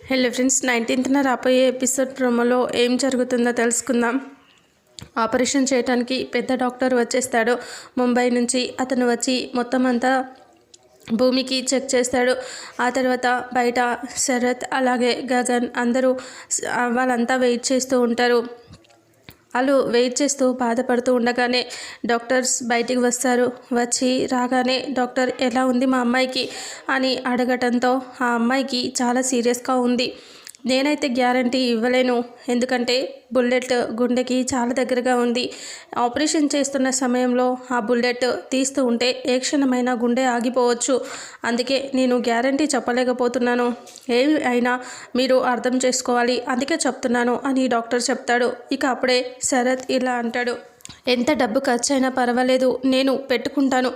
Hello friends, 19th రాబోయే episode ప్రోమోలో ఏం జరుగుతుందో తెలుసుకుందాం. ఆపరేషన్ చేయడానికి పెద్ద డాక్టర్ వచ్చేస్తాడు ముంబై నుంచి. అతను వచ్చి మొత్తం అంతా భూమికి చెక్ చేస్తాడు. ఆ తర్వాత బయట శరత్ అలాగే గగన్ అందరూ వాళ్ళంతా వెయిట్ చేస్తూ ఉంటారు. వాళ్ళు వెయిట్ చేస్తూ బాధపడుతూ ఉండగానే డాక్టర్స్ బయటికి వస్తారు. వచ్చి రాగానే డాక్టర్ ఎలా ఉంది మా అమ్మాయికి అని అడగటంతో ఆ అమ్మాయికి చాలా సీరియస్గా ఉంది. నేనైతే గ్యారంటీ ఇవ్వలేను, ఎందుకంటే బుల్లెట్ గుండెకి చాలా దగ్గరగా ఉంది. ఆపరేషన్ చేస్తున్న సమయంలో ఆ బుల్లెట్ తీస్తూ ఉంటే ఏ క్షణమైనా గుండె ఆగిపోవచ్చు. అందుకే నేను గ్యారంటీ చెప్పలేకపోతున్నాను. ఏమి అయినా మీరు అర్థం చేసుకోవాలి, అందుకే చెప్తున్నాను అని డాక్టర్ చెప్తాడు. ఇక అప్పుడే శరత్ ఇలా అంటాడు, ఎంత డబ్బు ఖర్చైనా పర్వాలేదు, నేను పెట్టుకుంటాను,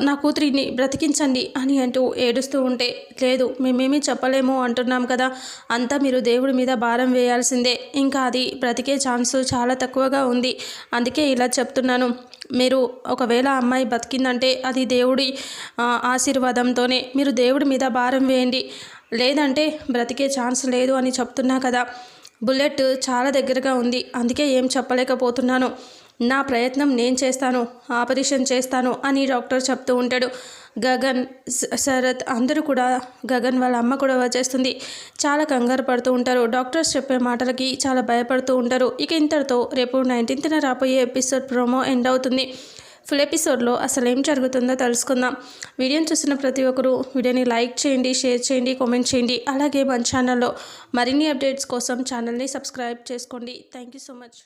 నా కూతురిని బ్రతికించండి అని అంటూ ఏడుస్తూ ఉంటే, లేదు మేమేమీ చెప్పలేము అంటున్నాం కదా, అంతా మీరు దేవుడి మీద భారం వేయాల్సిందే, ఇంకా అది బ్రతికే ఛాన్సు చాలా తక్కువగా ఉంది, అందుకే ఇలా చెప్తున్నాను. మీరు ఒకవేళ అమ్మాయి బతికిందంటే అది దేవుడి ఆశీర్వాదంతోనే, మీరు దేవుడి మీద భారం వేయండి, లేదంటే బ్రతికే ఛాన్స్ లేదు అని చెప్తున్నా కదా. బుల్లెట్ చాలా దగ్గరగా ఉంది, అందుకే ఏం చెప్పలేకపోతున్నాను. నా ప్రయత్నం నేను చేస్తాను, ఆపరేషన్ చేస్తాను అని డాక్టర్ చెప్తూ ఉంటాడు. గగన్, శరత్ అందరూ కూడా, గగన్ వాళ్ళ అమ్మ కూడా వచ్చేస్తుంది. చాలా కంగారు పడుతూ ఉంటారు. డాక్టర్స్ చెప్పే మాటలకి చాలా భయపడుతూ ఉంటారు. ఇక ఇంతటితో రేపు 19th రాబోయే ఎపిసోడ్ ప్రోమో ఎండ్ అవుతుంది. ఫుల్ ఎపిసోడ్లో అసలు ఏం జరుగుతుందో తెలుసుకుందాం. వీడియోని చూసిన ప్రతి ఒక్కరూ వీడియోని లైక్ చేయండి, షేర్ చేయండి, కామెంట్ చేయండి. అలాగే మన ఛానల్లో మరిన్ని అప్డేట్స్ కోసం ఛానల్ని సబ్స్క్రైబ్ చేసుకోండి. Thank you so much.